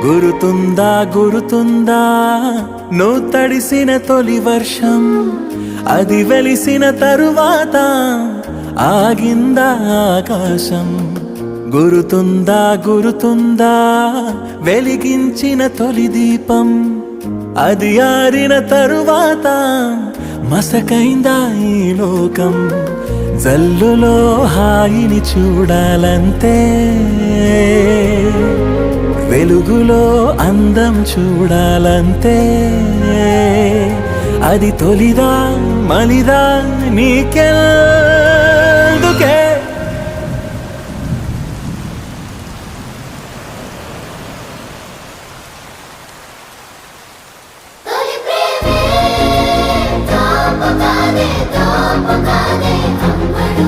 గురుతుందా గురుతుందా నువ్వు తడిసిన తొలి వర్షం, అది వెలిసిన తరువాత ఆగిందా ఆకాశం. గురుతుందా గురుతుందా వెలిగించిన తొలి దీపం, అది ఆరిన తరువాత మసకైందా ఈ లోకం. జల్లులో హాయిని చూడాలంతే, వెలుగులో అందం చూడాలంతే. అది తొలిదా మలిదా నీకెందుకే? తొలి ప్రేమే తోపుగానే తోపుగానే అమ్మడు